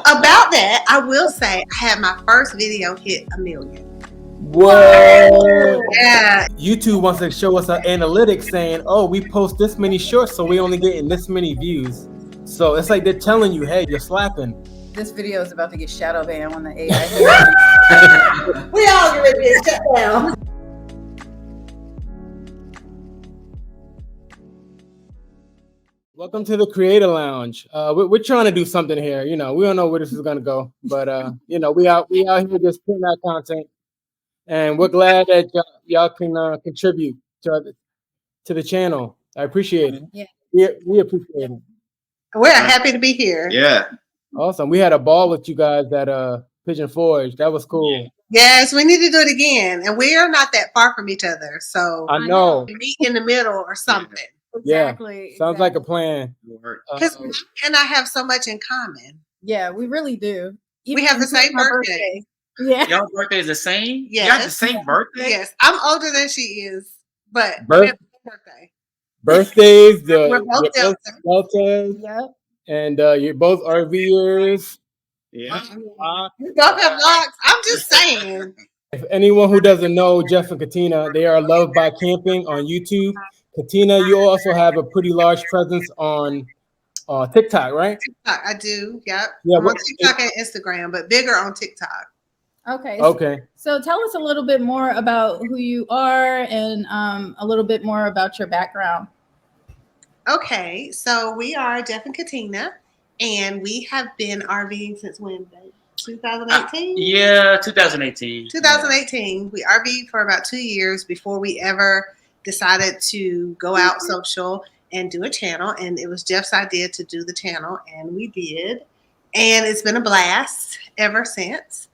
about that, I will say I had my first video hit 1 million. Whoa! Yeah. YouTube wants to show us our analytics saying, oh, we post this many shorts, so we only getting this many views. So it's like they're telling you, hey, you're slapping. This video is about to get shadow banned on the AI. We all get ready to get shut down. Welcome to the Creator Lounge. We're trying to do something here. You know, we don't know where this is gonna go, but you know, we out here just putting out content, and we're glad that y'all can contribute to the channel. I appreciate it. Yeah, we appreciate it. We're happy to be here. Yeah. Awesome. We had a ball with you guys at Pigeon Forge. That was cool. Yes, we need to do it again, and we are not that far from each other, so I know. meet in the middle or something. exactly. Yeah, sounds like a plan. Because and I have so much in common. Yeah, we really do. We have the same birthday. Yeah, Y'all birthday is the same. Yes. Y'all the same birthday. Yes, I'm older than she is, but we have the same birthday. Birthdays, We're both Deltas, yep. and you're both RVers. Yeah. We both have locks. I'm just saying. If anyone who doesn't know Jeff and Katina, they are Loved by Camping on YouTube. Katina, you also have a pretty large presence on TikTok, right? TikTok, I do. Yep. Yeah, I'm on TikTok and Instagram, but bigger on TikTok. Okay. Okay. So tell us a little bit more about who you are and a little bit more about your background. Okay, so we are Jeff and Katina, and we have been RVing since when, babe? 2018? Yeah, 2018. 2018. We RV'd for about 2 years before we ever decided to go out social and do a channel. And it was Jeff's idea to do the channel, and we did. And it's been a blast ever since.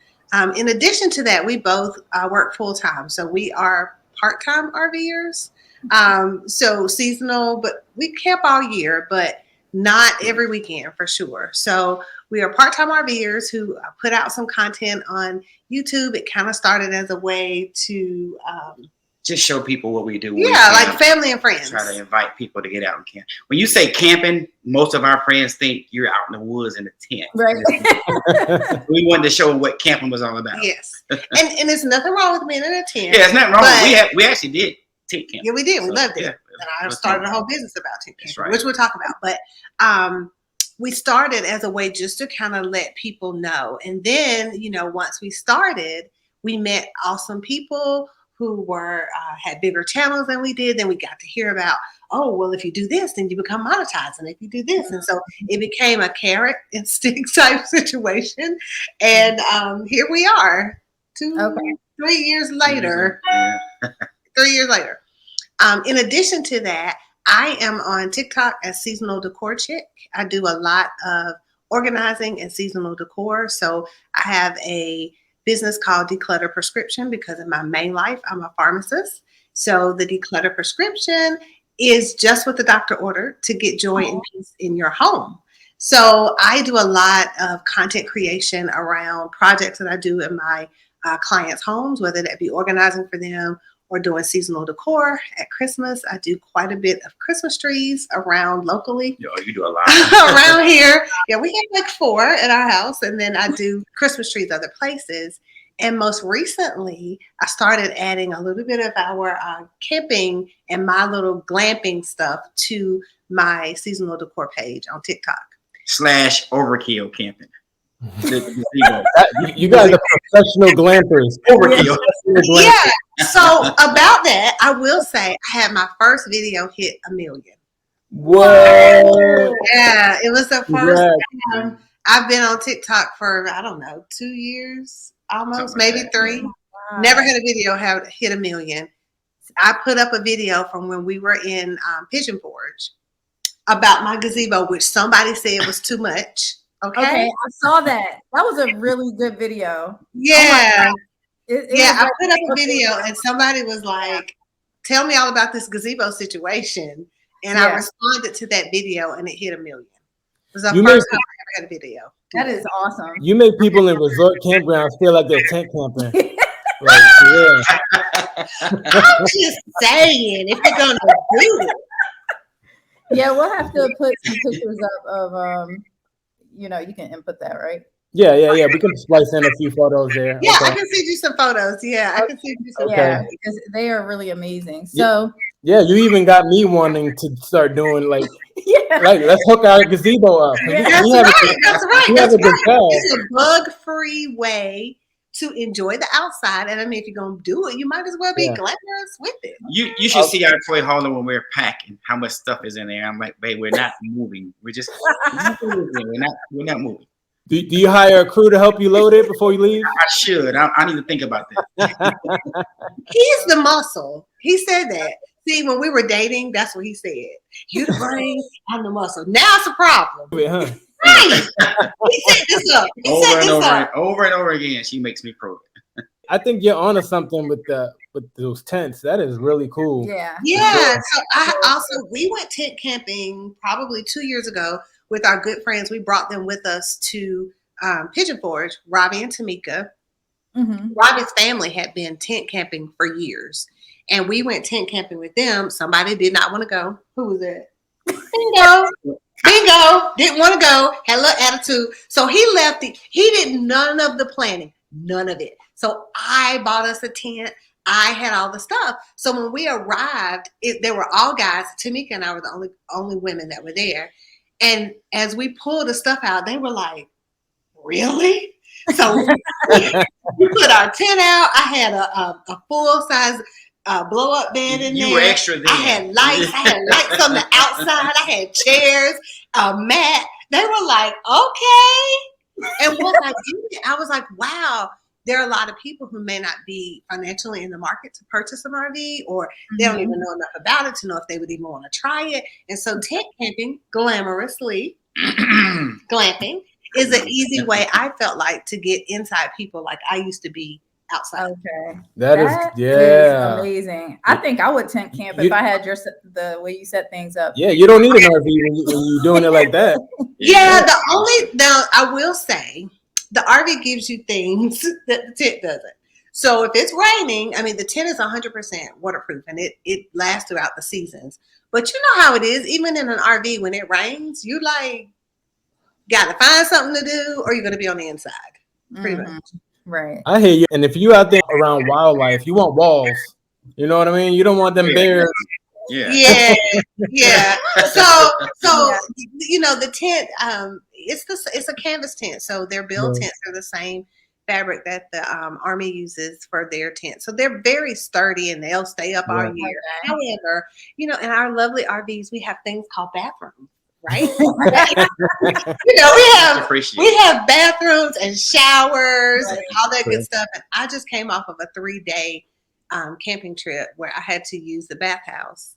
In addition to that, we both work full-time. So we are part-time RVers. So seasonal, but we camp all year, but not every weekend for sure. So we are part-time RVers who put out some content on YouTube. It kind of started as a way to just show people what we do. Like family and friends. Try to invite people to get out and camp. When you say camping, most of our friends think you're out in the woods in a tent. Right. We wanted to show them what camping was all about. Yes. And there's nothing wrong with being in a tent. Yeah, there's nothing wrong. We actually did tent camping. Yeah, we did. We So, loved it. yeah. And I started a whole business about tent camping, right. which we'll talk about. But we started as a way just to kind of let people know. And then, you know, once we started, we met awesome people who were had bigger channels than we did. Then we got to hear about, oh, well, if you do this, then you become monetized. And if you do this. And so it became a carrot and stick type situation. And here we are 3 years later. 3 years later. In addition to that, I am on TikTok as Seasonal Decor Chic. I do a lot of organizing and seasonal decor. So I have a business called Declutter Prescription because in my main life, I'm a pharmacist. So the Declutter Prescription is just what the doctor ordered to get joy and peace in your home. So I do a lot of content creation around projects that I do in my clients' homes, whether that be organizing for them or doing seasonal decor at Christmas. I do quite a bit of Christmas trees around locally. Yo, you do a lot. Around here. Yeah, we have like 4 at our house. And then I do Christmas trees other places. And most recently, I started adding a little bit of our camping and my little glamping stuff to my seasonal decor page on TikTok. /overkill camping. You guys are professional glampers. Overkill. Yeah. So about that, I will say I had my first video hit 1 million. Whoa! Yeah, it was the first time. I've been on TikTok for, I don't know, 2 years, almost, maybe 3. Wow. Never had a video hit 1 million. I put up a video from when we were in Pigeon Forge about my gazebo, which somebody said was too much. Okay, I saw that. That was a really good video. Yeah. I put up a video and somebody was like, tell me all about this gazebo situation. And I responded to that video and it hit 1 million. It was the first time I ever had a video. That is awesome. You make people in resort campgrounds feel like they're tent camping. I'm just saying, if you're going to do it. Yeah, we'll have to put some pictures up of you know, you can input that, right? Yeah. We can splice in a few photos there. Yeah, I Okay. can send you some photos. Yeah, I can send you some Okay. Yeah, because they are really amazing. So Yeah, you even got me wanting to start doing like yeah, let's hook our gazebo up. Yeah. That's We haven't right. That's right. we That's haven't been right. fast. It's a bug-free way to enjoy the outside. And I mean, if you're gonna do it, you might as well be Yeah. glamorous with it. You should see our toy hauler when we're packing. How much stuff is in there? I'm like, babe, we're not moving. We're just we're not moving. Do you hire a crew to help you load it before you leave? I should. I need to think about that. He's the muscle. He said that. See, when we were dating, that's what he said. You the brain, I'm the muscle. Now it's a problem. Huh? Right. He set this up. He set this up. Over and over again. She makes me prove it. I think you're onto something with those tents. That is really cool. yeah. Yeah. So we went tent camping probably 2 years ago with our good friends. We brought them with us to Pigeon Forge, Robbie and Tamika. Mhm. Robbie's family had been tent camping for years. And we went tent camping with them. Somebody did not want to go. Who was it? Bingo. Didn't want to go. Had a little attitude. So he left. He did none of the planning. None of it. So I bought us a tent. I had all the stuff. So when we arrived, they were all guys. Tamika and I were the only women that were there. And as we pulled the stuff out, they were like, really? So we put our tent out. I had a full size blow up bed in there. You were extra then. I had lights. On the outside. I had chairs, a mat. They were like, okay. And once I did it, I was like, wow. There are a lot of people who may not be financially in the market to purchase an RV, or they don't even know enough about it to know if they would even want to try it. And so tent camping, glamorously, glamping, is an easy way, I felt like, to get inside people like I used to be outside. Okay. That is amazing. I think I would tent camp if I had the way you set things up. Yeah, you don't need an RV when you're doing it like that. Yeah, now I will say the RV gives you things that the tent doesn't. So if it's raining, I mean, the tent is 100% waterproof and it lasts throughout the seasons. But you know how it is, even in an RV, when it rains, you like got to find something to do, or you're going to be on the inside. Pretty much. Right. I hear you. And if you out there around wildlife, you want walls. You know what I mean? You don't want them bears. Yeah. So you know, the tent, it's a canvas tent. So their build tents are the same fabric that the Army uses for their tent. So they're very sturdy and they'll stay up all year. However, you know, in our lovely RVs, we have things called bathrooms. Right? You know, we have bathrooms and showers and all that good stuff. And I just came off of a 3-day camping trip where I had to use the bathhouse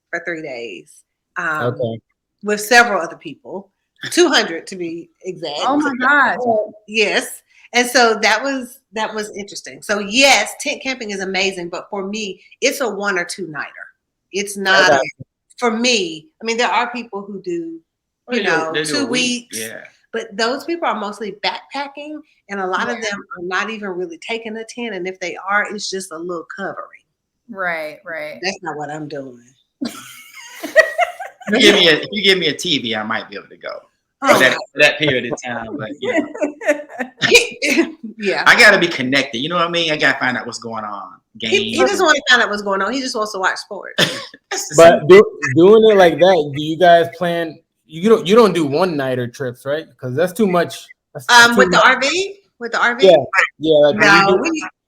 for 3 days with several other people, 200 to be exact. Oh my God! Yes, and so that was interesting. So yes, tent camping is amazing, but for me, it's a 1 or 2 nighter. It's not. For me, I mean, there are people who do, you know, 2 weeks, but those people are mostly backpacking, and a lot of them are not even really taking a tent, and if they are, it's just a little covering. Right. That's not what I'm doing. If you give me a TV, I might be able to go for that period of time, but you know. Yeah, I got to be connected. You know what I mean? I got to find out what's going on. He doesn't want to find out what's going on. He just wants to watch sports. But doing it like that, do you guys plan? You don't do one-nighter trips, right? Because that's too much. With the RV, yeah. Like no,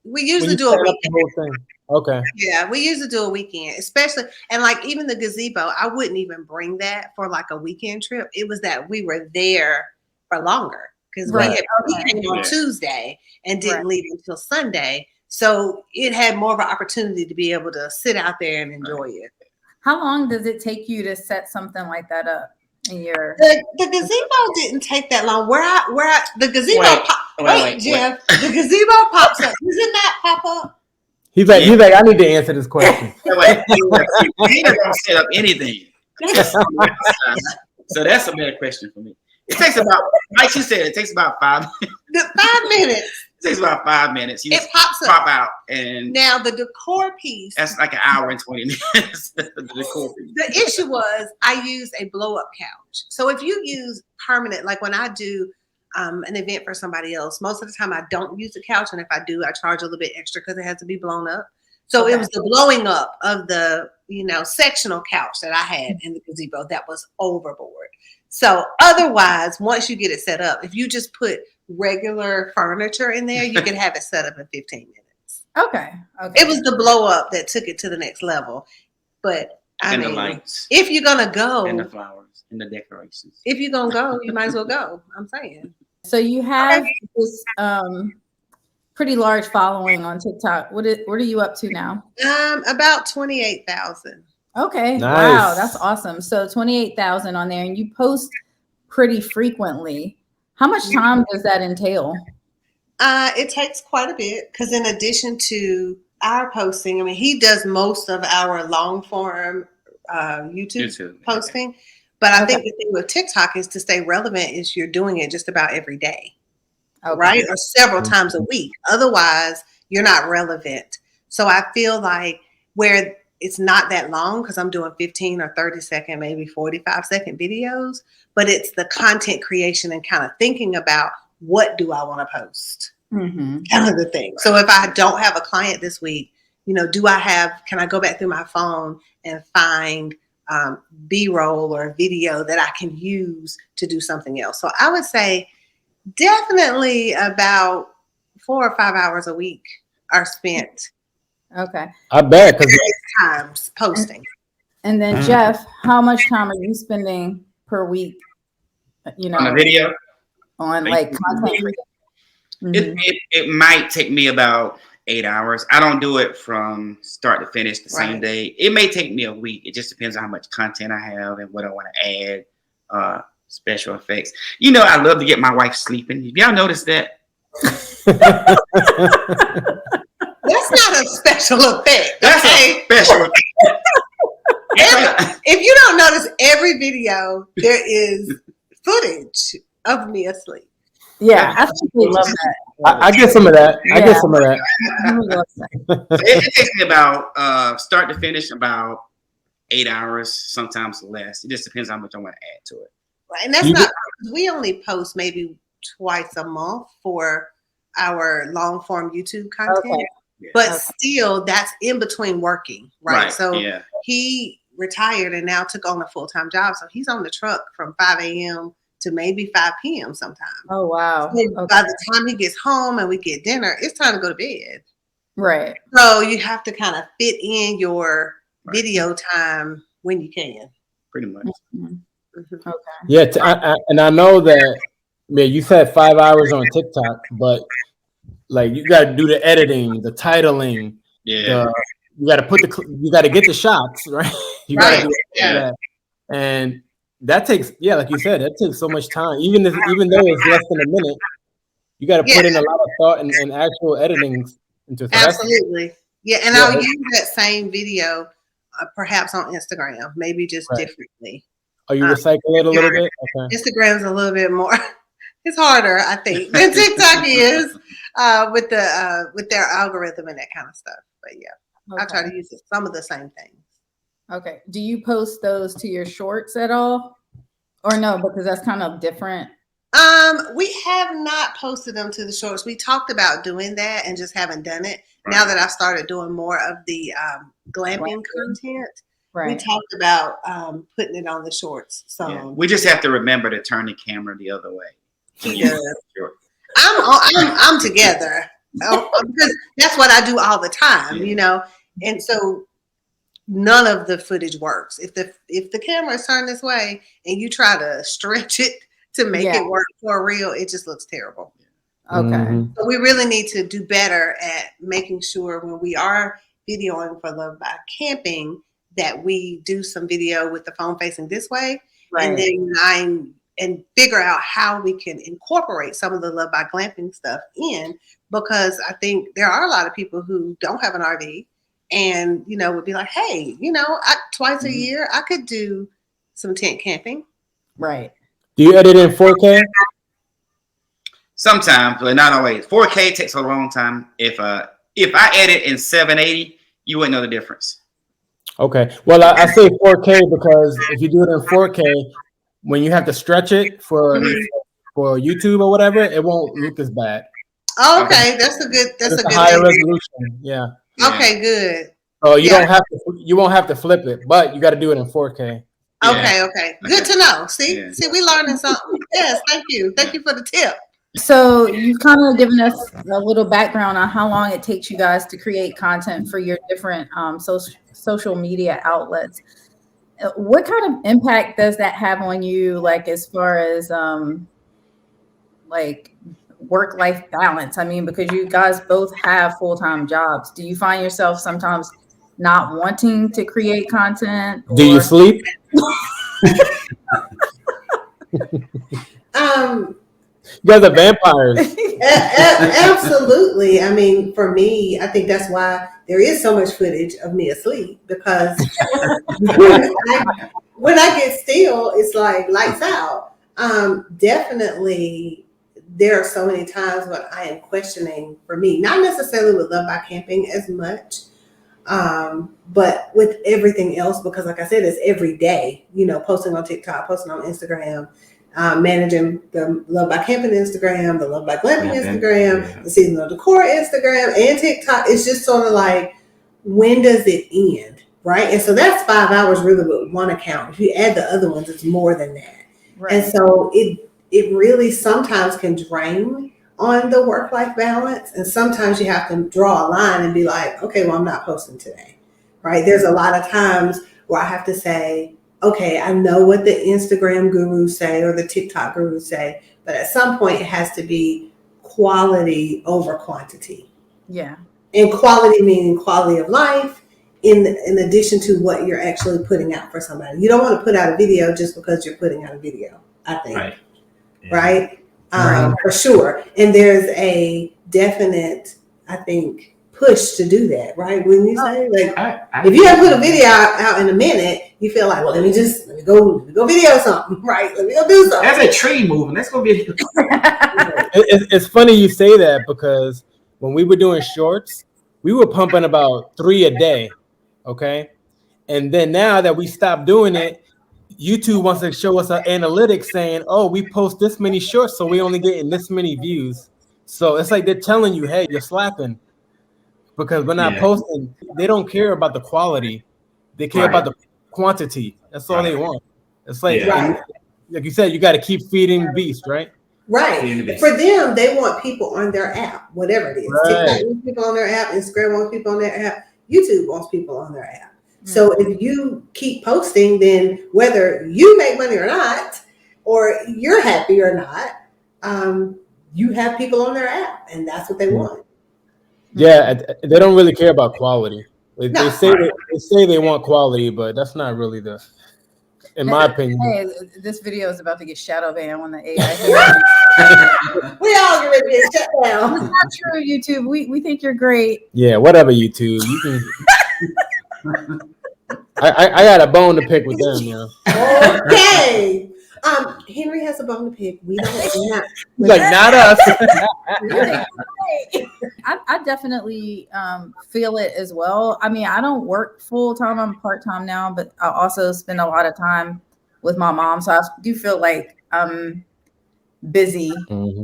we usually do a weekend. Okay. Yeah, we usually do a weekend, especially, and like even the gazebo, I wouldn't even bring that for like a weekend trip. It was that we were there for longer because we came on Tuesday and didn't leave until Sunday. So it had more of an opportunity to be able to sit out there and enjoy it. How long does it take you to set something like that up in your? The gazebo didn't take that long. The gazebo Jeff, the gazebo pops up. Doesn't that pop up? He's like, I need to answer this question. He don't set up anything. So that's a better question for me. It takes about, like you said, it takes about 5 minutes. 5 minutes. takes about 5 minutes. You It just pops up. pop out, and Now the decor piece. that's like an hour and 20 minutes. The decor piece. The issue was I use a blow up couch. So if you use permanent, like when I do an event for somebody else, most of the time I don't use the couch, and if I do, I charge a little bit extra because it has to be blown up. So it was the blowing up of the sectional couch that I had in the gazebo that was overboard. So otherwise, once you get it set up, if you just put regular furniture in there, you can have it set up in 15 minutes. Okay. It was the blow up that took it to the next level. But I mean, the lights, if you're gonna go, and the flowers, and the decorations. if you're gonna go, you might as well go. I'm saying. So you have this pretty large following on TikTok. What are you up to now? About 28,000. Okay. Nice. Wow, that's awesome. So 28,000 on there, and you post pretty frequently. How much time does that entail? It takes quite a bit because in addition to our posting, I mean, he does most of our long form YouTube posting. But I think the thing with TikTok is to stay relevant is you're doing it just about every day, right? Or several times a week. Otherwise, you're not relevant. So I feel like where it's not that long because I'm doing 15 or 30 second, maybe 45-second videos, but it's the content creation and kind of thinking about what do I want to post? Kind of the thing. So if I don't have a client this week, can I go back through my phone and find B-roll or video that I can use to do something else? So I would say definitely about 4 or 5 hours a week are spent. Okay. I bet because times posting. And then Jeff, how much time are you spending per week? On a video, on like content. It might take me about 8 hours. I don't do it from start to finish the same day. It may take me a week. It just depends on how much content I have and what I want to add. Special effects. I love to get my wife sleeping. Have y'all noticed that? That's not a special effect. That's a special effect. If you don't notice, every video there is footage of me asleep. Yeah, I absolutely love that. I get some of that. I get some of that. It takes me about start to finish about 8 hours, sometimes less. It just depends how much I want to add to it. Right, and that's we only post maybe twice a month for our long form YouTube content. But still, that's in between working, right? So he retired and now took on a full-time job. So he's on the truck from 5 a.m. to maybe 5 p.m. sometimes. Oh, wow. So by the time he gets home and we get dinner, it's time to go to bed. Right. So you have to kind of fit in your video time when you can. Pretty much. Okay. Yeah, and I know that, man, you said 5 hours on TikTok, but like you got to do the editing, the titling. Yeah. You got to you got to get the shots, right? You got to do that. And that takes, like you said, that takes so much time. Even though it's less than a minute, you got to put in a lot of thought and actual editing into it. Absolutely. And I'll use that same video perhaps on Instagram, maybe just differently. Oh, you recycle it a little bit? Okay. Instagram's a little bit more, it's harder, I think, than TikTok is with their algorithm and that kind of stuff. But I try to use some of the same things. Okay. Do you post those to your shorts at all? Or no, because that's kind of different. We have not posted them to the shorts. We talked about doing that and just haven't done it. Now that I've started doing more of the glamping content, we talked about putting it on the shorts. So we just have to remember to turn the camera the other way. I'm together because that's what I do all the time, and so none of the footage works. If the camera is turned this way and you try to stretch it to make it work for real, it just looks terrible. Okay. So we really need to do better at making sure when we are videoing for Love by Camping that we do some video with the phone facing this way, and then figure out how we can incorporate some of the Love by Glamping stuff in, because I think there are a lot of people who don't have an RV and, would be like, hey, twice a year I could do some tent camping. Right. Do you edit in 4K? Sometimes, but not always. 4K takes a long time. If I edit in 780, you wouldn't know the difference. Okay. Well, I say 4K because if you do it in 4K, when you have to stretch it for YouTube or whatever, it won't look as bad. Okay, that's a good It's a thing. higher resolution. Yeah. Okay, good. So you won't have to flip it, but you got to do it in 4K. Okay. Good to know. See, we learning something. Yes, thank you for the tip. So you've kind of given us a little background on how long it takes you guys to create content for your different social media outlets. What kind of impact does that have on you, like as far as like work-life balance? I mean, because you guys both have full-time jobs. Do you find yourself sometimes not wanting to create content? Do you sleep? You guys are vampires. Absolutely. I mean, for me, I think that's why there is so much footage of me asleep, because when I get still, it's like lights out. Definitely, there are so many times when I am questioning, for me, not necessarily with Love by Camping as much, but with everything else, because like I said, it's every day, posting on TikTok, posting on Instagram, managing the Love by Camping Instagram, the Love by Glamping Instagram, the Seasonal Decor Instagram, and TikTok. It's just sort of like, when does it end, right? And so that's 5 hours really with one account. If you add the other ones, it's more than that. Right. And so it really sometimes can drain on the work-life balance. And sometimes you have to draw a line and be like, okay, well, I'm not posting today, right? There's a lot of times where I have to say, okay, I know what the Instagram gurus say or the TikTok gurus say, but at some point it has to be quality over quantity. Yeah. And quality meaning quality of life in addition to what you're actually putting out for somebody. You don't want to put out a video just because you're putting out a video, I think. Right? Yeah. Right? For sure. And there's a definite, I think, push to do that, right? When you say, like, if you haven't put a video out in a minute, you feel like, well, let me go video something, right? Let me go do something. That's a tree moving. That's gonna be. It's funny you say that, because when we were doing shorts, we were pumping about 3 a day, okay? And then now that we stopped doing it, YouTube wants to show us our analytics saying, oh, we post this many shorts, so we only getting this many views. So it's like they're telling you, hey, you're slapping. Because we're not posting. They don't care about the quality. They care about the quantity. That's all they want. It's like, like you said, you got to keep feeding the beast, right? Right. For them, they want people on their app, whatever it is. Right. TikTok wants people on their app. Instagram wants people on their app. YouTube wants people on their app. Mm-hmm. So if you keep posting, then whether you make money or not, or you're happy or not, you have people on their app, and that's what they want. Yeah, they don't really care about quality. They say they want quality, but that's not really in my opinion. Hey, this video is about to get shadow banned on the AI. We all get ready to get shut down. It's not true, YouTube. We think you're great. Yeah, whatever, YouTube. You can. I got a bone to pick with them, yeah. Okay. Henry has a bone to pick. We don't. He's like, not us. I definitely feel it as well. I mean, I don't work full time. I'm part time now, but I also spend a lot of time with my mom. So I do feel like I'm busy,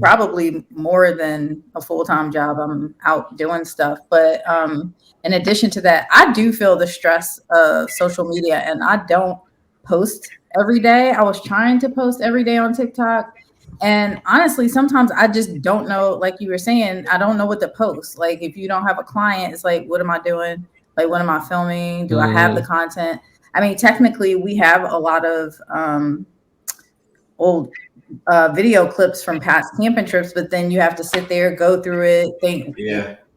probably more than a full time job. I'm out doing stuff. But in addition to that, I do feel the stress of social media, and I don't post every day. I was trying to post every day on TikTok. And honestly, sometimes I just don't know, like you were saying, I don't know what to post. Like if you don't have a client, it's like, what am I doing? Like, what am I filming? Do I have the content? I mean, technically we have a lot of old video clips from past camping trips, but then you have to sit there, go through it, think,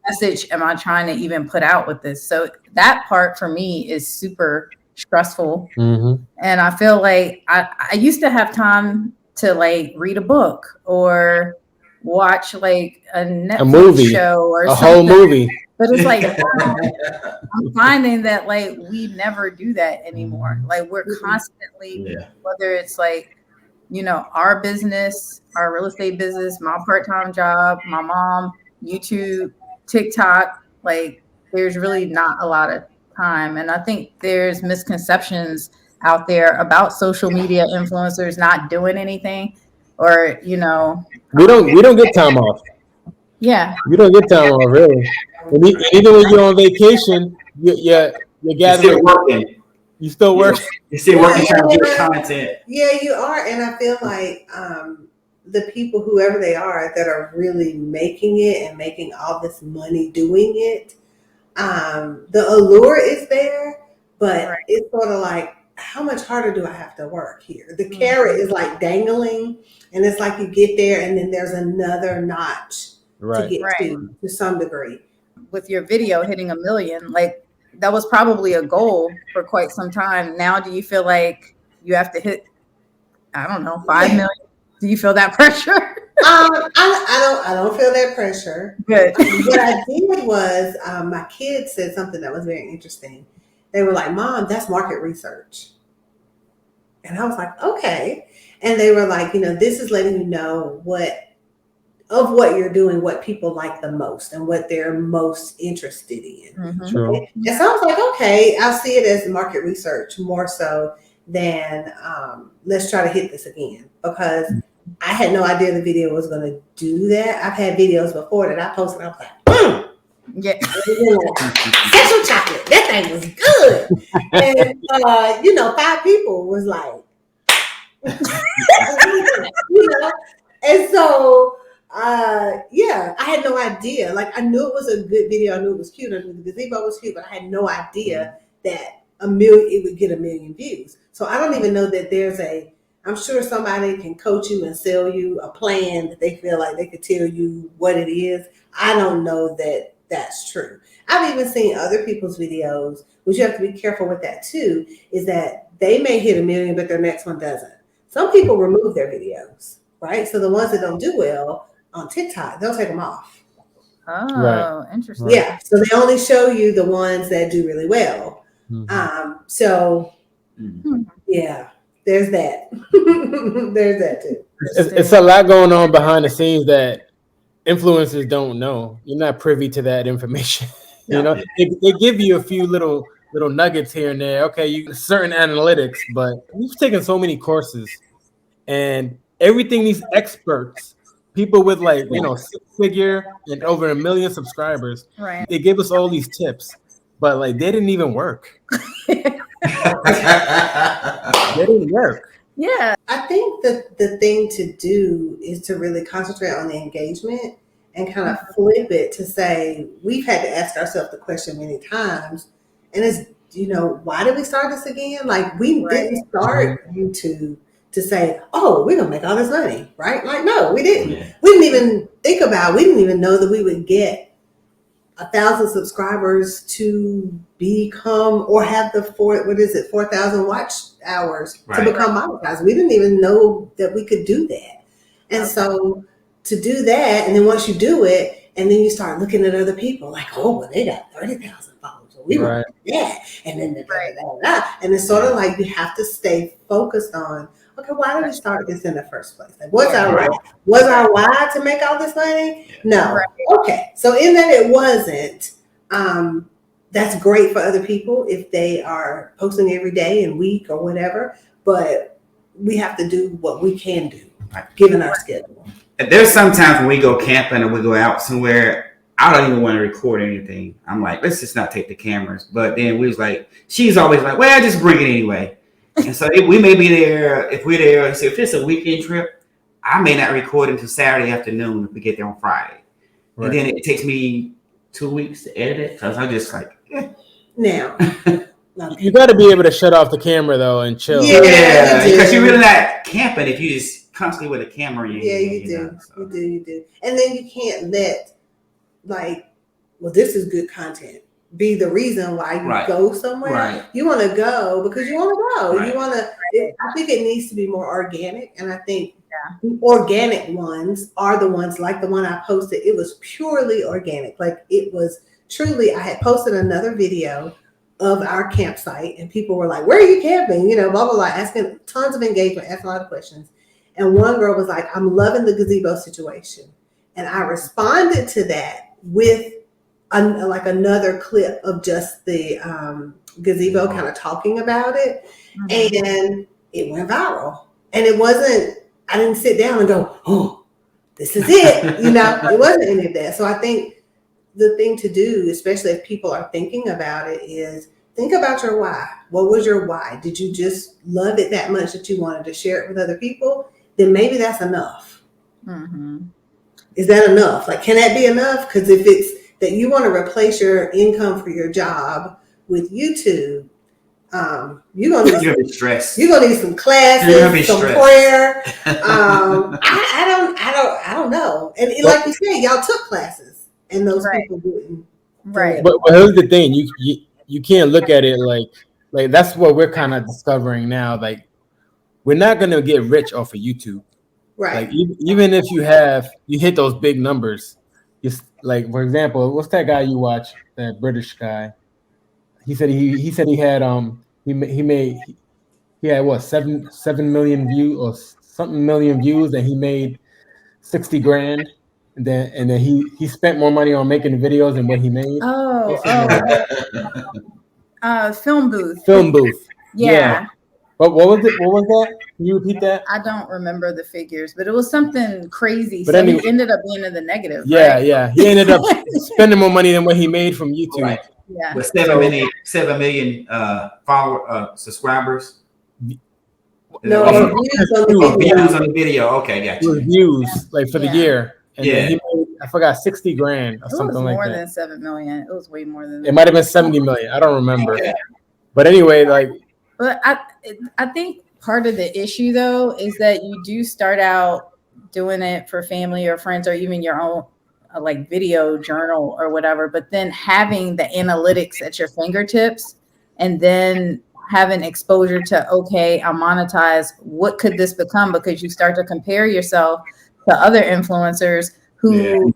message am I trying to even put out with this? So that part for me is super stressful. And I feel like I used to have time to like read a book or watch like a Netflix show or a something. whole movie. But it's like I'm finding that like we never do that anymore. Like we're constantly, whether it's like our business, our real estate business, my part-time job, my mom, YouTube, TikTok, like there's really not a lot of time. And I think there's misconceptions out there about social media influencers not doing anything or, We don't get time off. yeah. You don't get time off, really. And even when you're on vacation, you're You're still gathering. working. You still work. You're still working trying to get content. Yeah, you are. And I feel like the people, whoever they are, that are really making it and making all this money doing it, the allure is there, but Right. it's sort of like, how much harder do I have to work here? The carrot is like dangling, and it's like you get there, and then there's another notch to Right. get Right. to some degree. With your video hitting 1 million, like that was probably a goal for quite some time. Now, do you feel like you have to hit, I don't know, 5 million? Do you feel that pressure? I don't feel that pressure. Good. What I did was my kids said something that was very interesting. They were like, "Mom, that's market research," and I was like, "Okay." And they were like, this is letting you know what you're doing, what people like the most, and what they're most interested in. Mhm. True. And so I was like, okay, I'll see it as market research more so than let's try to hit this again, because I had no idea the video was going to do that. I've had videos before that I posted. I was like, Yeah. sexual chocolate. That thing was good. And 5 people was like, and so yeah, I had no idea. Like, I knew it was a good video. I knew it was cute. I knew the gazebo was cute, but I had no idea that it would get 1 million views. So I don't even know that I'm sure somebody can coach you and sell you a plan that they feel like they could tell you what it is. I don't know that that's true. I've even seen other people's videos, which you have to be careful with that too, is that they may hit 1 million, but their next one doesn't. Some people remove their videos, right? So the ones that don't do well on TikTok, they'll take them off. Oh, Right. interesting. Yeah. So they only show you the ones that do really well. So yeah, there's that. There's that too. It's a lot going on behind the scenes that influencers don't know. You're not privy to that information. No. They give you a few little nuggets here and there. Okay, you certain analytics, but we've taken so many courses, and everything these experts, people with 6-figure and over 1 million subscribers, Right. they give us all these tips, but they didn't even work. They didn't work. Yeah. I think that the thing to do is to really concentrate on the engagement and kind of flip it to say, we've had to ask ourselves the question many times, and it's, why did we start this again? Like, we didn't start YouTube to say, oh, we're going to make all this money, right? Like, no, we didn't. Yeah. We didn't even we didn't even know that we would get 1,000 subscribers to become, or have the 4,000 watch hours to become monetized. We didn't even know that we could do that. And so to do that, and then once you do it, and then you start looking at other people like, oh, well, they got 30,000 followers. So we want that. And then and it's sort of like you have to stay focused on, okay, why did we start this in the first place? Like, what's our why? Was our why to make all this money? No. Okay. So in that it wasn't, that's great for other people if they are posting every day and week or whatever, but we have to do what we can do given our schedule. There's sometimes when we go camping or we go out somewhere, I don't even want to record anything. I'm like, let's just not take the cameras. But then she's always like, well, just bring it anyway. And so we may be there, if we're there, so if it's a weekend trip, I may not record until Saturday afternoon if we get there on Friday. Right. And then it takes me 2 weeks to edit it because I'm just like, Now. You got to be able to shut off the camera though and chill. Yeah, because you're really not camping if you just constantly with a camera. You do. And then you can't let this is good content be the reason why you go somewhere. Right. You want to go because you want to go. Right. You want to. I think it needs to be more organic, and I think the organic ones are the ones like the one I posted. It was purely organic. Like, it was truly. I had posted another video of our campsite, and people were like, "Where are you camping?" Blah blah blah, asking tons of engagement, asking a lot of questions. And one girl was like, I'm loving the gazebo situation. And I responded to that with like another clip of just the gazebo kind of talking about it. And it went viral. And it wasn't, I didn't sit down and go, oh, this is it. You know, it wasn't any of that. So I think the thing to do, especially if people are thinking about it, is think about your why. What was your why? Did you just love it that much that you wanted to share it with other people? Then maybe that's enough. Is that enough? Like, can that be enough? Because if it's that you want to replace your income for your job with YouTube, you're gonna be stressed. You're gonna need some classes, some prayer. I don't know. And like you said, y'all took classes, and those people didn't. Right. But here's the thing: you can't look at it like that's what we're kind of discovering now. Like, we're not gonna get rich off of YouTube. Right. Like even if you hit those big numbers, just like, for example, what's that guy you watch? That British guy. He said he had he had what 7 million views or something million views, and he made 60 grand. And then he spent more money on making videos than what he made. Film booth. Film booth. Yeah. But what was it? What was that? Can you repeat that? I don't remember the figures, but it was something crazy. But so anyway, he ended up being in the negative. Yeah, right? yeah. He ended up spending more money than what he made from YouTube. Right. Yeah. With 7 million subscribers. No, views on the video. Okay, gotcha. Views like for the year. And then he made, I forgot, 60 grand or something like that. It was more than 7 million. It was way more than that. It might have been 70 million. I don't remember. Okay. But anyway, like. But I think part of the issue, though, is that you do start out doing it for family or friends or even your own like video journal or whatever. But then having the analytics at your fingertips and then having exposure to, okay, I'll monetize. What could this become? Because you start to compare yourself to other influencers who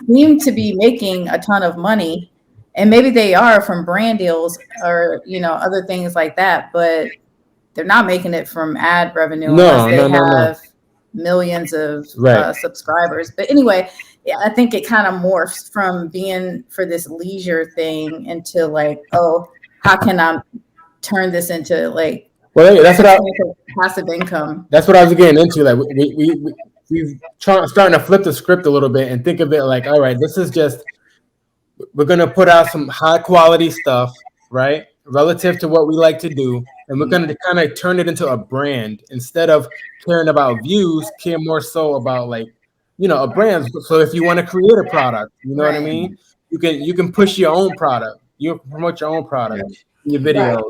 seem to be making a ton of money. And maybe they are from brand deals or, other things like that, but they're not making it from ad revenue unless they have millions of subscribers. But anyway, I think it kind of morphs from being for this leisure thing into like, oh, how can I turn this into like that's what passive income? That's what I was getting into. Like we've starting to flip the script a little bit and think of it like, all right, this is just. We're going to put out some high quality stuff, right? Relative to what we like to do. And we're going to kind of turn it into a brand instead of caring about views, care more so about like, a brand. So if you want to create a product, you know what I mean? You can push your own product. You promote your own product, your videos.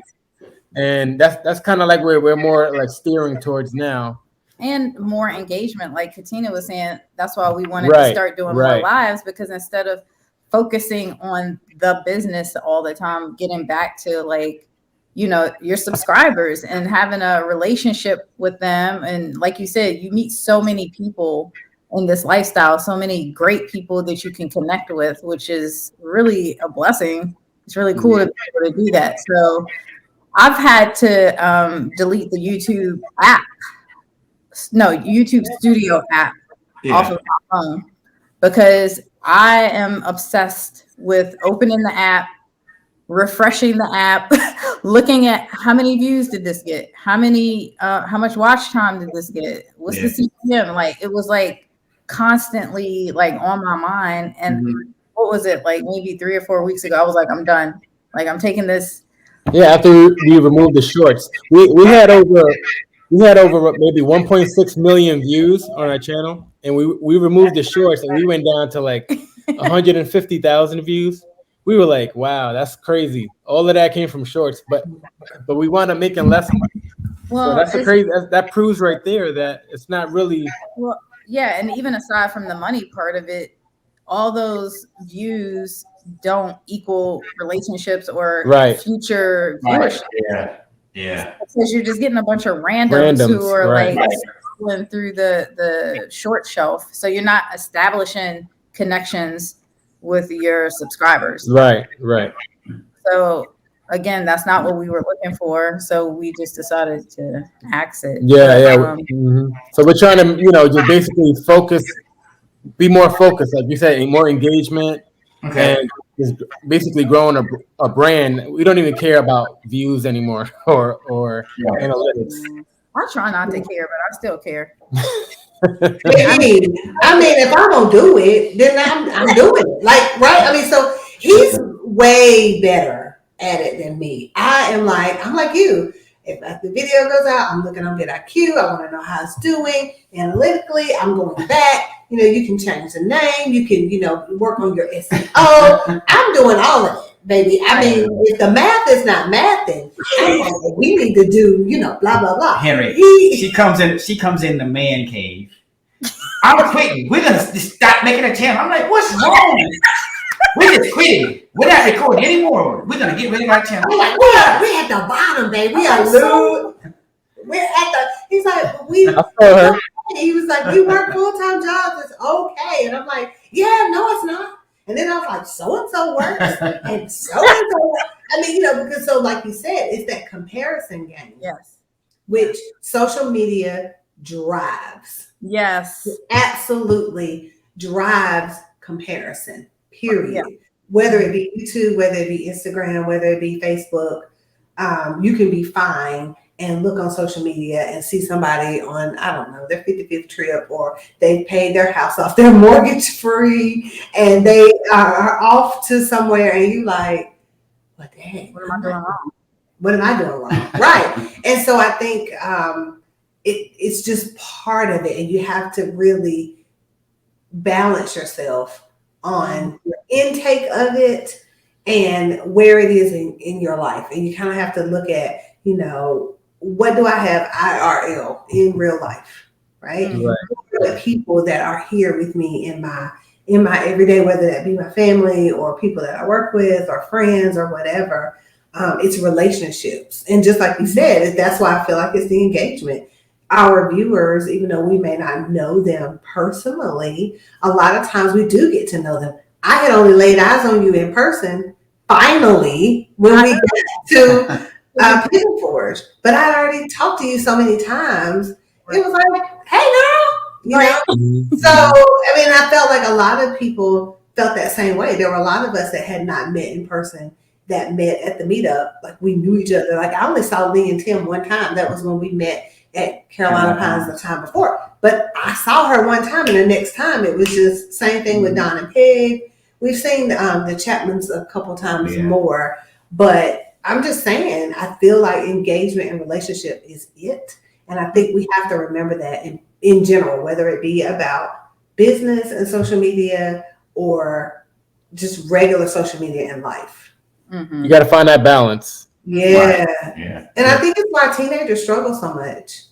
And that's kind of like where we're more like steering towards now. And more engagement. Like Katina was saying, that's why we wanted to start doing more lives, because instead of focusing on the business all the time, getting back to like, your subscribers and having a relationship with them. And like you said, you meet so many people in this lifestyle, so many great people that you can connect with, which is really a blessing. It's really cool to be able to do that. So I've had to delete the YouTube Studio app off of my phone because I am obsessed with opening the app, refreshing the app, looking at how many views did this get? How much watch time did this get? What's the CPM? Like, it was like constantly like on my mind. And what was it? Like maybe 3 or 4 weeks ago, I was like, I'm done. Like, I'm taking this. Yeah. After we removed the shorts, we had over maybe 1.6 million views on our channel, and we removed the shorts, and we went down to like 150,000 views. We were like, wow, that's crazy. All of that came from shorts, but we wound up making less money. Well, so that proves right there that it's not really. Well, yeah, and even aside from the money part of it, all those views don't equal relationships or future viewership. Yeah. Because you're just getting a bunch of randoms who are like scrolling through the short shelf. So you're not establishing connections with your subscribers. Right. So again, that's not what we were looking for. So we just decided to axe it. Yeah. But, So we're trying to, just basically be more focused, like you said, more engagement, Okay. and just basically growing a brand. We don't even care about views anymore or analytics. I try not to care, but I still care. I mean, if I don't do it, then I'm doing it. Like, right? I mean, so he's way better at it than me. I'm like you. If the video goes out, I'm looking on vidIQ. I want to know how it's doing analytically. I'm going back. You can change the name. You can, work on your SEO. I'm doing all of it, baby. I mean, if the math is not mathing, I'm like, we need to do, blah blah blah. Henry, she comes in the man cave. I'm quitting. We're gonna just stop making a channel. I'm like, what's wrong? We're just quitting. We're not recording anymore. We're gonna get rid of our channel. I'm like, we're at the bottom, baby. We are low. We're at the. He's like, he was like, we work full-time jobs. It's okay. And I'm like, yeah, no, it's not. And then I was like, so-and-so works. And so-and-so works. I mean, because so like you said, it's that comparison game. Yes. Which social media drives. Yes. It absolutely drives comparison, period. Yeah. Whether it be YouTube, whether it be Instagram, whether it be Facebook, you can be fine and look on social media and see somebody on, I don't know, their 55th trip, or they paid their house off, they're mortgage free, and they are off to somewhere, and you like, what the heck? What am I doing wrong? What am I doing wrong? Right. And so I think it's just part of it, and you have to really balance yourself on your intake of it and where it is in your life. And you kind of have to look at, what do I have IRL in real life, right? The people that are here with me in my everyday, whether that be my family or people that I work with or friends or whatever. It's relationships. And just like you said, that's why I feel like it's the engagement. Our viewers, even though we may not know them personally, a lot of times we do get to know them. I had only laid eyes on you in person, finally, when we got to Pigeon Forge. But I'd already talked to you so many times. It was like, hey, girl, So, I mean, I felt like a lot of people felt that same way. There were a lot of us that had not met in person that met at the meetup. Like, we knew each other. Like, I only saw Lee and Tim one time. That was when we met at Carolina Pines the time before. But I saw her one time, and the next time it was just same thing with Don and Peg. We've seen the Chapmans a couple times more. But I'm just saying, I feel like engagement and relationship is it. And I think we have to remember that in general, whether it be about business and social media or just regular social media in life. You got to find that balance. Yeah. And I think it's why teenagers struggle so much.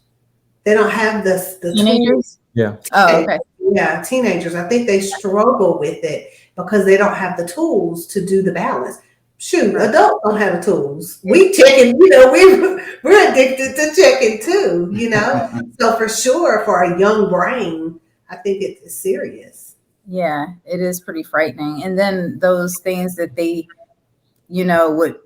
They don't have the teenagers. Yeah. Oh, okay. Yeah, teenagers. I think they struggle with it because they don't have the tools to do the balance. Shoot, adults don't have the tools. We checking, we're addicted to checking too, So for sure, for a young brain, I think it's serious. Yeah, it is pretty frightening. And then those things that they, would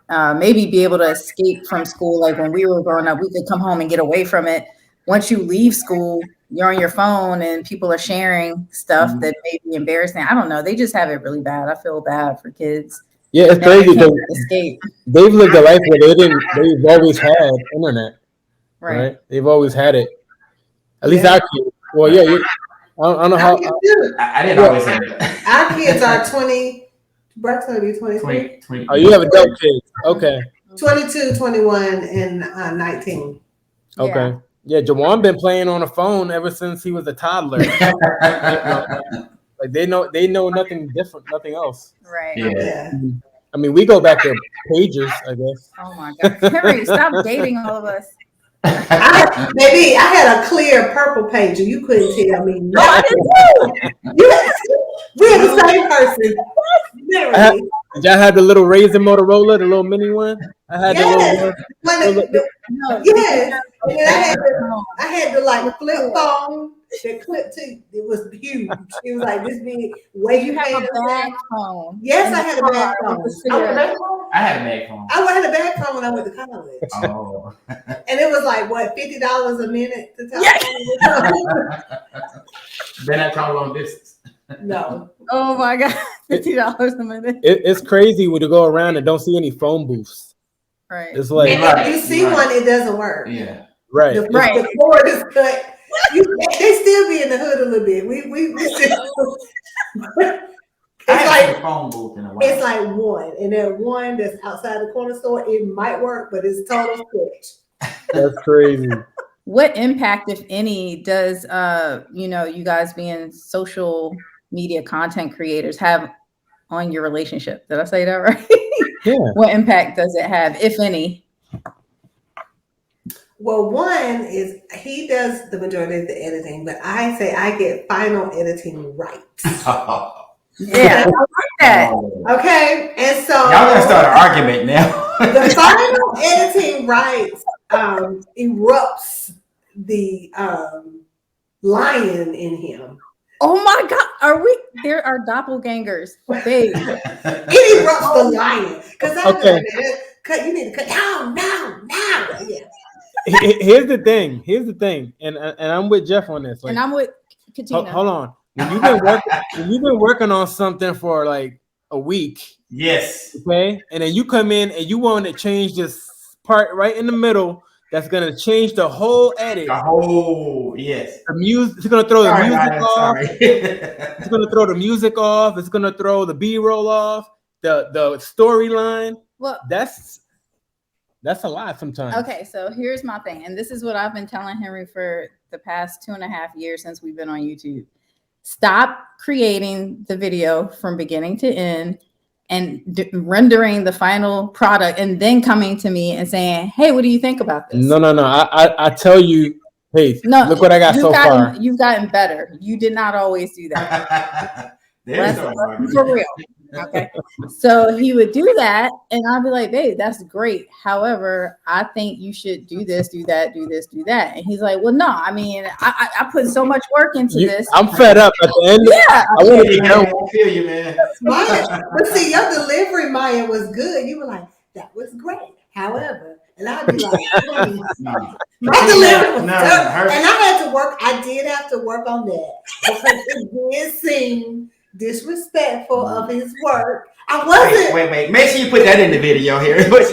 maybe be able to escape from school. Like when we were growing up, we could come home and get away from it. Once you leave school, you're on your phone and people are sharing stuff that may be embarrassing. I don't know. They just have it really bad. I feel bad for kids. Yeah, it's crazy because they've lived a life where they've always had internet. Right? They've always had it. At least our kids. Well, yeah. I don't know how. I didn't always have it. Our kids are 20. Brett's going to be 23. Oh, you have adult kids. Okay. 22, 21, and 19. Okay. Yeah, Jawan been playing on a phone ever since he was a toddler. Like they know nothing different, nothing else. Right. Yeah. I mean, we go back to pages, I guess. Oh my God. Henry, stop dating all of us. Maybe I had a clear purple page and you couldn't tell me. No, I didn't. We're the same person. Literally. Did y'all have the little Razor Motorola, the little mini one? I had the little one. Yes. And then I had to like flip phone that clip to. It was huge. It was like this big. Way You have a bag phone. Yes, I had a bag phone. I had a bag phone. I had a bag phone when I went to college. Oh. And it was like what, $50 a minute to talk. Then I call long distance. No. Oh my God, $50 a minute. It's crazy when you go around and don't see any phone booths. Right. It's like, and if you see one, it doesn't work. Yeah. right. The cord is cut. They still be in the hood a little bit. We still. It's like a phone booth in a while. It's like one, and then one that's outside the corner store. It might work, but it's total switch. That's crazy. What impact, if any, does you guys being social media content creators have on your relationship? Did I say that right? Yeah. What impact does it have, if any? Well, one is he does the majority of the editing, but I say I get final editing right. Yeah, I like that. Okay, and so y'all gonna start an argument now. The final editing rights erupts the lion in him. Oh my God, there are doppelgangers, babe. It erupts the lion. Because Okay. You need to cut down now. Yeah. Here's the thing, and I'm with Jeff on this. Like, And I'm with Katina. Hold on. When you've been working on something for like a week, yes, okay, and then you come in and you want to change this part right in the middle, that's gonna change the whole edit. The whole, yes. The music. It's gonna throw the music off. Sorry. It's gonna throw the music off. It's gonna throw the B-roll off. The storyline. Well, that's a lot sometimes. Okay, so here's my thing, and this is what I've been telling Henry for the past 2.5 years since we've been on YouTube. Stop creating the video from beginning to end and rendering the final product and then coming to me and saying, hey, what do you think about this? No. I tell you, hey, look what I got so far. You've gotten better. You did not always do that. For real. Okay. So he would do that, and I'd be like, babe, that's great. However, I think you should do this, do that, do this, do that. And he's like, well, no, I mean, I put so much work into this. I'm fed up at the end. Yeah. I want to know. I feel you, man. Maya, but see, your delivery, Maya, was good. You were like, that was great. However, and I'd be like, my delivery was good. And I had to work. I did have to work on that because it did seem disrespectful of his work. I wasn't. Wait. Make sure you put that in the video here. That's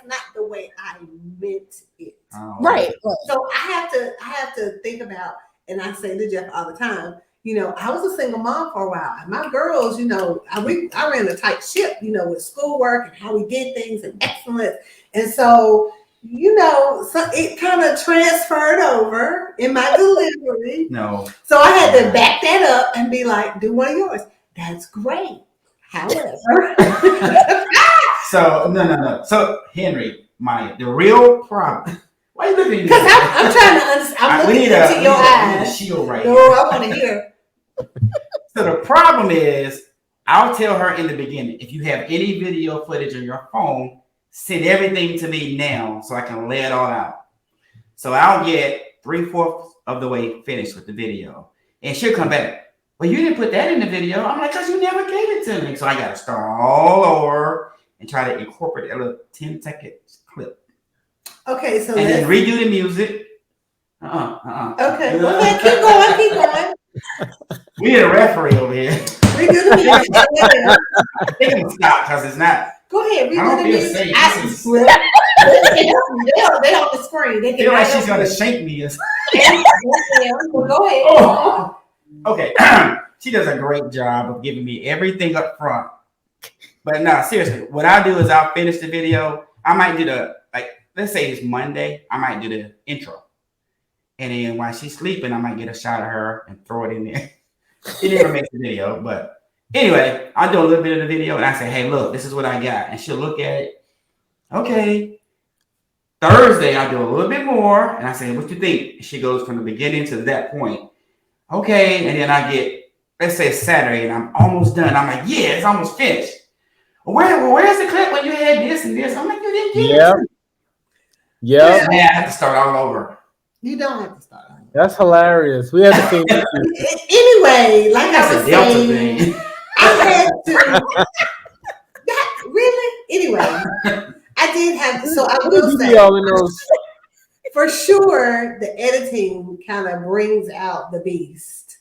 not the way I meant it. Oh. Right. So I have to think about, and I say to Jeff all the time, I was a single mom for a while. And my girls, I ran a tight ship, with schoolwork and how we did things and excellence. And so so it kind of transferred over in my delivery. No. So I had to back that up and be like, do one of yours. That's great. However. So, no. So, Henry, the real problem. Why are you looking at me? Because I'm trying to understand. I'm looking into your eyes. Shield right no, here. I want to hear. So the problem is, I'll tell her in the beginning, if you have any video footage on your phone, send everything to me now so I can lay it all out. So I'll get 3/4 of the way finished with the video. And she'll come back, well, you didn't put that in the video. I'm like, because you never gave it to me. So I got to start all over and try to incorporate a little 10-second clip. Okay, so and then redo the music. Okay, keep going. We need a referee over here. Redo the music. They can stop because it's not. Go ahead, redo the music. They're on the screen. They feel like she's gonna shake me. Go ahead. Oh. Okay, she does a great job of giving me everything up front. But no, seriously, what I do is I'll finish the video. I might do let's say it's Monday, I might do the intro. And then while she's sleeping, I might get a shot of her and throw it in there. It never makes the video, but anyway, I do a little bit of the video and I say, hey, look, this is what I got. And she'll look at it. Okay. Thursday, I do a little bit more. And I say, what you think? And she goes from the beginning to that point. Okay. And then I get, let's say it's Saturday and I'm almost done. I'm like, yeah, it's almost finished. Where's the clip when you had this and this? I'm like, you didn't get Yeah. it. Yeah. Man, I have to start all over. You don't have to start. That's hilarious. We have the same Anyway, like I was That's a Delta saying, thing. I had to. That really? Anyway, I did have. So I will say, all in those. for sure, the editing kind of brings out the beast.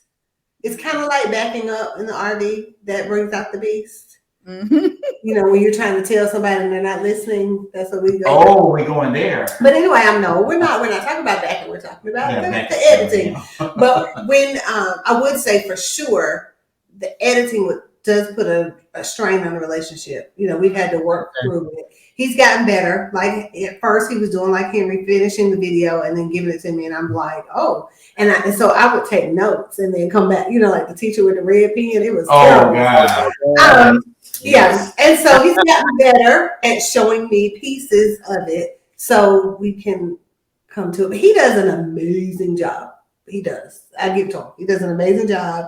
It's kind of like backing up in the RV that brings out the beast. Mm-hmm. You know, when you're trying to tell somebody and they're not listening, that's what we go. Oh, we're going there. But anyway, we're not talking about backing. We're talking about the editing. But when I would say for sure, the editing does put a strain on the relationship. You know, we've had to work through it. He's gotten better. Like at first, he was doing like Henry, finishing the video and then giving it to me, and I'm like, oh. And so I would take notes and then come back. You know, like the teacher with the red pen. It was terrible. God. Yeah, and so he's gotten better at showing me pieces of it so we can come to it. But he does an amazing job. He does. I give it to him. He does an amazing job.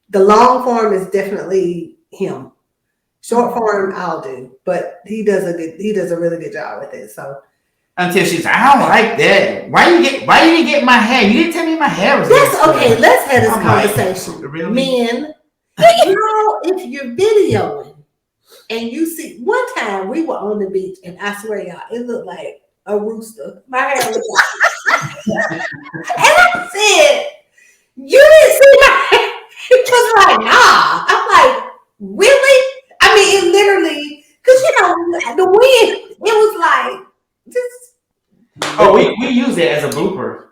The long form is definitely him. Short form I'll do, but he does a really good job with it. So until she's like, I don't like that. Why you didn't get my hair? You didn't tell me my hair was that's okay. Let's have this conversation. Like, really? Men, you know, if you're videoing and you see, one time we were on the beach and I swear y'all, it looked like a rooster. My hair was like, and I said, you didn't see my hair? It was like, nah. I'm like, really? I mean, it literally, because you know, the wind, it was like, just. Oh, we use it as a blooper.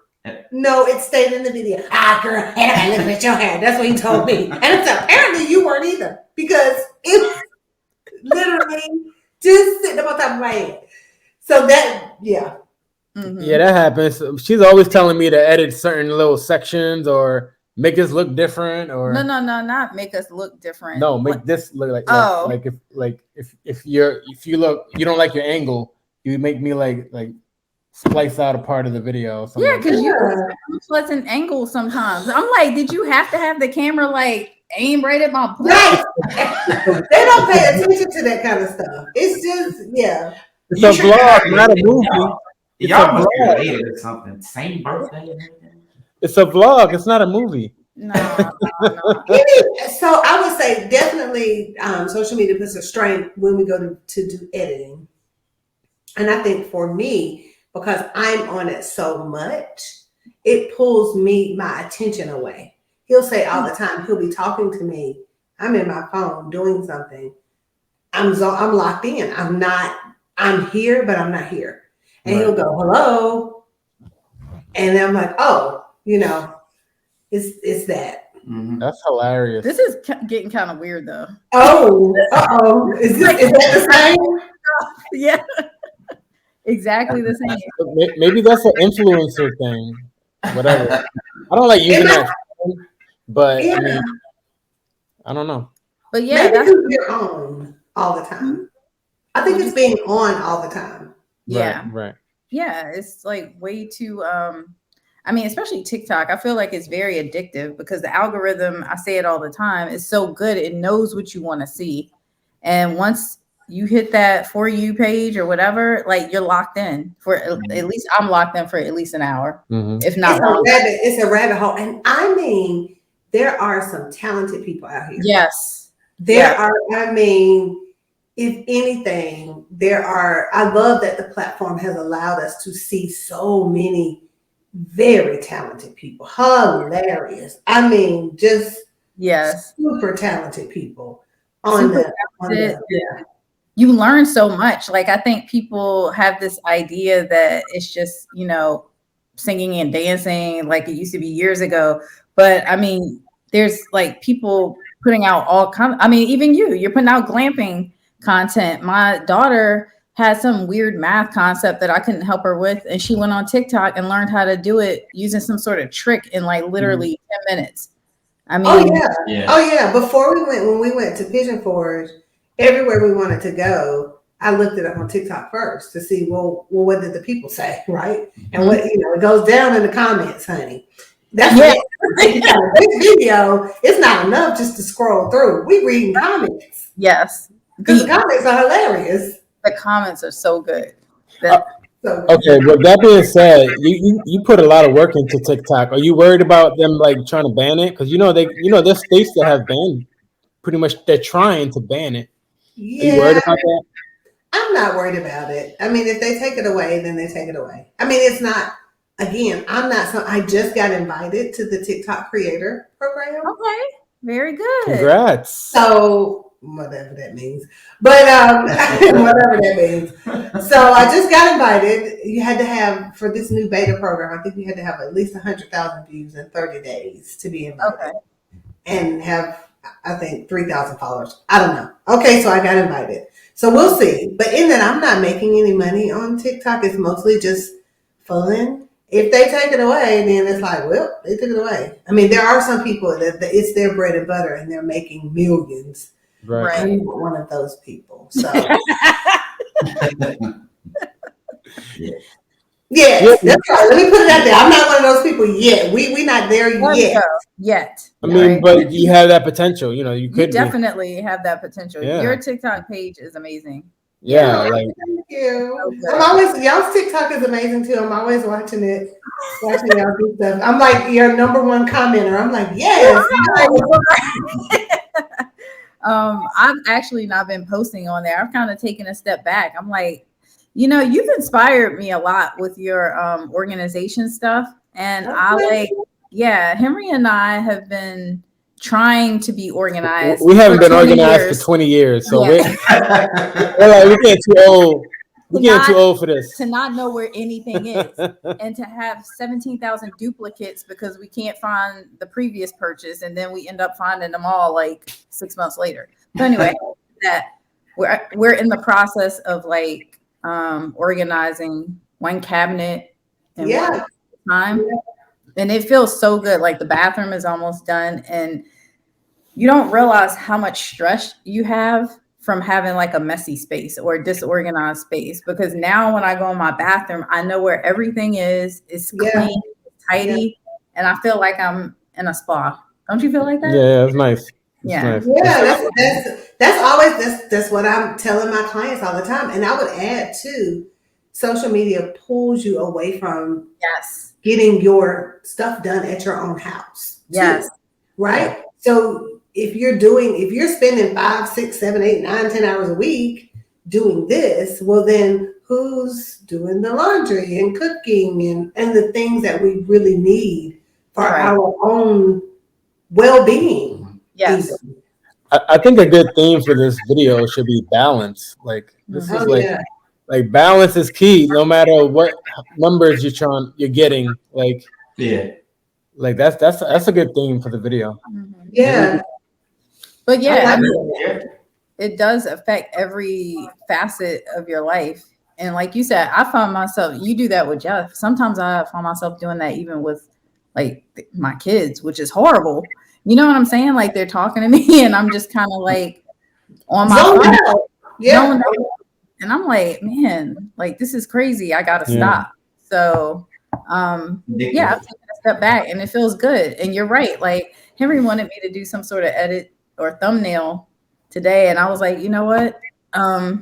No, it stayed in the video. Ah, girl, look at your hair. That's what he told me. And it's apparently you weren't either, because it was literally just sitting up on top of my head. So that, yeah. Mm-hmm. Yeah, that happens. She's always telling me to edit certain little sections or make us look different, or No, not make us look different. no, make this look like if you don't like your angle, you make me like splice out a part of the video. Yeah, because you have a unpleasant angle sometimes. I'm like, did you have to have the camera like aim right at my butt? Right. They don't pay attention to that kind of stuff. It's just, yeah. It's a vlog, not a movie. Y'all must be related or something. Same birthday and everything. It's a vlog. It's not a movie. No. So I would say definitely social media puts a strain when we go to do editing. And I think for me, because I'm on it so much, it pulls my attention away. He'll say all the time, he'll be talking to me. I'm in my phone doing something. I'm locked in. I'm here, but I'm not here. And he'll go, hello. And I'm like, oh, you know, it's that. Mm-hmm. That's hilarious. This is getting kind of weird though. Oh, is that the same? Yeah. Exactly the same. Maybe that's an influencer thing. Whatever. I don't like using that, but I mean, I don't know. But yeah, maybe that's you're on all the time. I think it's being on all the time. Yeah. Right. Yeah, it's like way too I mean, especially TikTok, I feel like it's very addictive because the algorithm, I say it all the time, is so good. It knows what you want to see. And once you hit that For You page or whatever, like you're locked in for at least, I'm locked in for at least an hour, if not longer. It's a rabbit hole. And I mean, there are some talented people out here. Yes. There are, I mean, if anything, I love that the platform has allowed us to see so many very talented people. Hilarious. I mean, just super talented people on that. Yeah. You learn so much. Like, I think people have this idea that it's just, you know, singing and dancing like it used to be years ago. But I mean, there's like people putting out all kinds. I mean, even you're putting out glamping content. My daughter had some weird math concept that I couldn't help her with. And she went on TikTok and learned how to do it using some sort of trick in like literally 10 minutes. I mean, Oh yeah. Before when we went to Pigeon Forge, everywhere we wanted to go, I looked it up on TikTok first to see, well, what did the people say, right? And what, you know, it goes down in the comments, honey. That's this video. It's not enough just to scroll through. We reading comments. Yes, Because the comments are hilarious. The comments are so good. So Okay, well, that being said, you put a lot of work into TikTok. Are you worried about them like trying to ban it? Because there's states that have banned pretty much. They're trying to ban it. Are you worried yeah, about that? I'm not worried about it. I mean, if they take it away, then they take it away. I mean, it's not. Again, I'm not. I just got invited to the TikTok creator program. Okay, very good. Congrats. So whatever that means, but whatever that means. So I just got invited. You had to have for this new beta program. I think you had to have at least 100,000 views in 30 days to be invited, Okay. and have I think 3,000 followers. I don't know. Okay, so I got invited. So we'll see. But in that, I'm not making any money on TikTok. It's mostly just fun. If they take it away, then it's like, well, they took it away. I mean, there are some people that it's their bread and butter, and they're making millions. Right. I'm not one of those people. So, yeah, that's right. Let me put it out there. I'm not one of those people yet. We not there yet. Yet. I mean, but you have that potential. You could definitely have that potential. Yeah. Your TikTok page is amazing. Yeah, like thank you. I'm always y'all's TikTok is amazing too. I'm always watching y'all do stuff. I'm like your number one commenter. I'm like, yes. I've actually not been posting on there. I've kind of taken a step back. I'm like, you've inspired me a lot with your organization stuff, and Henry and I have been trying to be organized. We haven't been organized for 20 years, so we're like, we get too old. We get too old for this. To not know where anything is, and to have 17,000 duplicates because we can't find the previous purchase, and then we end up finding them all like 6 months later. So anyway, that we're in the process of like organizing one cabinet in one time. And it feels so good. Like the bathroom is almost done, and you don't realize how much stress you have from having like a messy space or disorganized space. Because now when I go in my bathroom, I know where everything is. It's clean, it's tidy, and I feel like I'm in a spa. Don't you feel like that? Yeah, it's nice. Yeah, that's what I'm telling my clients all the time. And I would add too, social media pulls you away from getting your stuff done at your own house. Yes. Right? Yeah. So if you're spending 5, 6, 7, 8, 9, 10 hours a week doing this, well then who's doing the laundry and cooking and the things that we really need for our own well-being? Yes. I think a good theme for this video should be balance. Like this is like balance is key no matter what numbers you're getting. Like that's a good theme for the video. Yeah. But it does affect every facet of your life. And like you said, I find myself, you do that with Jeff. Sometimes I find myself doing that even with like my kids, which is horrible. You know what I'm saying? Like they're talking to me and I'm just kind of like on my phone. Yeah. And I'm like, man, like this is crazy. I gotta stop. So I've taken a step back and it feels good. And you're right. Like Henry wanted me to do some sort of edit or thumbnail today. And I was like, you know what? I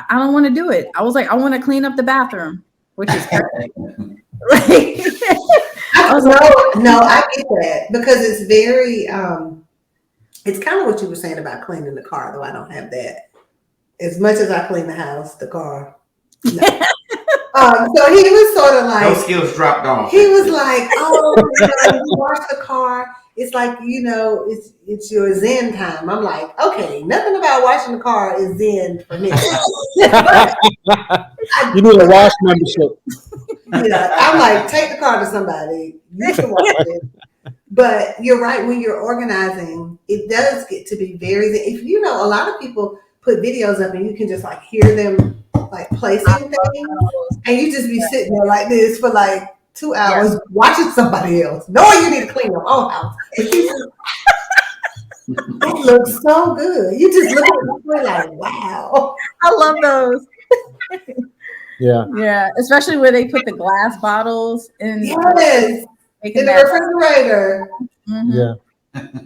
don't want to do it. I was like, I want to clean up the bathroom, which is right. No, I get that because it's very it's kind of what you were saying about cleaning the car, though I don't have that. As much as I clean the house, the car. No. So he was sort of like those skills dropped off. He was like, "Oh, you wash the car. It's like it's your Zen time." I'm like, "Okay, nothing about washing the car is Zen for me." You need a wash membership. Yeah, I'm like, take the car to somebody. You can wash it. But you're right. When you're organizing, it does get to be very. If a lot of people put videos up and you can just like hear them like placing things, and you just be sitting there like this for like 2 hours watching somebody else, knowing you need to clean your own house. It looks so good. You just look at it like, wow. I love those. Yeah. Especially where they put the glass bottles in. Yes. In the refrigerator. Mm-hmm. Yeah.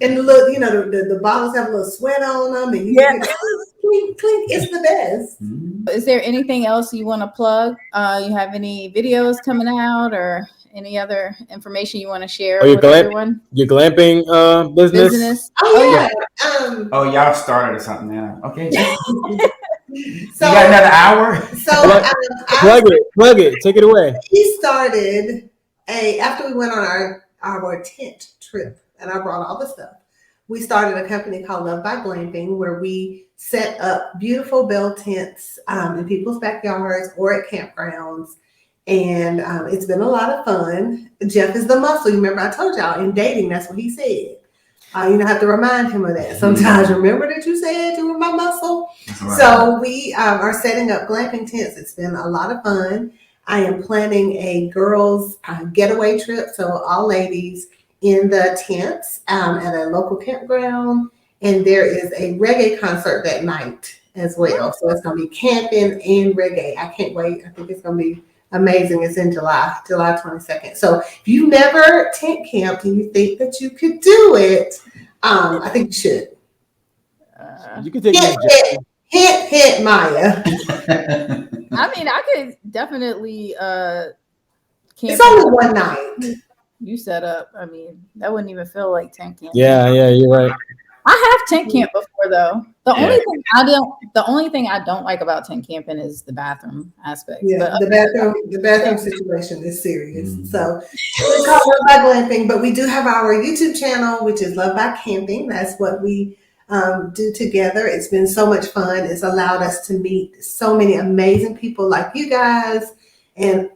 And the bottles have a little sweat on them, and you Clink, clink. It's the best. Is there anything else you want to plug? You have any videos coming out or any other information you want to share with everyone? Your glamping business? Oh, yeah. Oh, y'all started or something now. Okay. So, you got another hour? So plug it. Take it away. He started after we went on our tent trip and I brought all the stuff. We started a company called Love by Glamping where we set up beautiful bell tents in people's backyards or at campgrounds. And it's been a lot of fun. Jeff is the muscle. You remember I told y'all in dating, that's what he said. You have to remind him of that. Sometimes remember that you said you were my muscle. Right. So we are setting up glamping tents. It's been a lot of fun. I am planning a girls' getaway trip. So all ladies in the tents at a local campground. And there is a reggae concert that night as well. So it's going to be camping and reggae. I can't wait. I think it's going to be amazing. It's in July 22nd. So if you've never tent camped and you think that you could do it, I think you should. You can take hit Maya. I mean, I could definitely camp. It's only one night. You set up. I mean, that wouldn't even feel like tent camp. Yeah, you're right. I have tent camp before though. The only thing I don't like about tent camping is the bathroom aspect. Yeah, but the bathroom situation is serious. So we call Love by Glamping, but we do have our YouTube channel, which is Love by Camping. That's what we do together. It's been so much fun. It's allowed us to meet so many amazing people like you guys and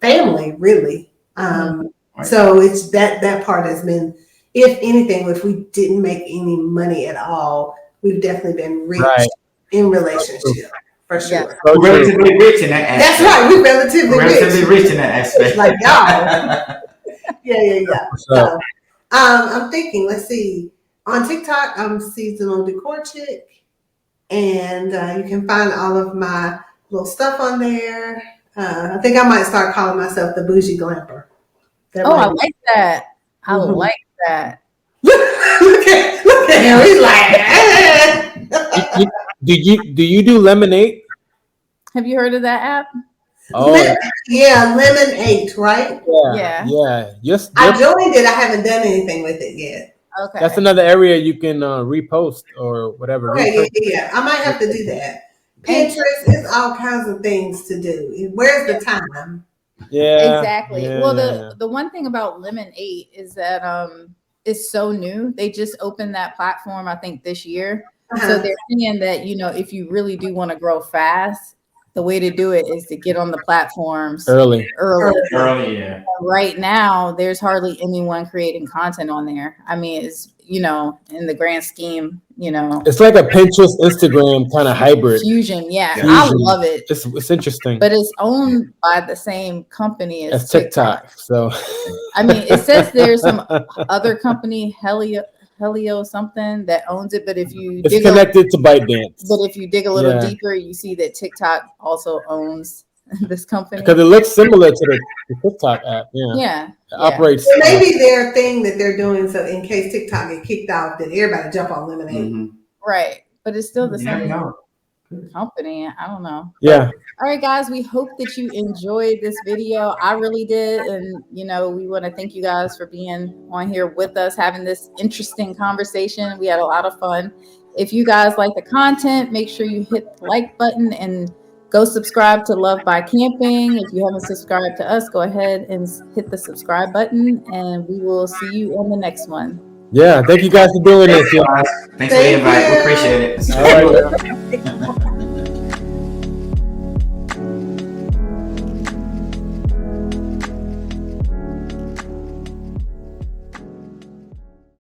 family, really. So it's that part has been. If anything, if we didn't make any money at all, we've definitely been rich in relationship, for sure. Yeah. We're relatively rich in that aspect. That's right. We're relatively rich in that aspect. Like y'all. Yeah. So, I'm thinking, let's see. On TikTok, I'm seasonal decor chick. And you can find all of my little stuff on there. I think I might start calling myself the bougie glamper. I like that. I like that. look at him. He's like, do you do Lemonade? Have you heard of that app? Oh, Lemonade, right? Yeah. Yes. I joined it. I haven't done anything with it yet. Okay. That's another area you can repost or whatever. Okay, yeah. I might have to do that. Pinterest is all kinds of things to do. Where's the time? Yeah, exactly. Yeah, well, the one thing about Lemonade is that it's so new. They just opened that platform, I think, this year. So they're saying that, if you really do want to grow fast, the way to do it is to get on the platforms early. Yeah. Right now, there's hardly anyone creating content on there. I mean, it's in the grand scheme, it's like a Pinterest, Instagram kind of hybrid fusion. Yeah, I love it. It's interesting, but it's owned by the same company as TikTok. So, I mean, it says there's some other company, Helio something that owns it, but if you it's connected to ByteDance. But if you dig a little deeper, you see that TikTok also owns this company because it looks similar to the TikTok app. Yeah. It operates. So maybe their thing that they're doing so in case TikTok get kicked out, that everybody jump on Lemonade. Mm-hmm. Right, but it's still the same company. I don't know. Yeah. All right, guys, we hope that you enjoyed this video. I really did. And, we want to thank you guys for being on here with us, having this interesting conversation. We had a lot of fun. If you guys like the content, make sure you hit the like button and go subscribe to Love by Camping. If you haven't subscribed to us, go ahead and hit the subscribe button, and we will see you on the next one. Yeah, thank you guys for doing this. Thanks for the invite. We appreciate it. All right.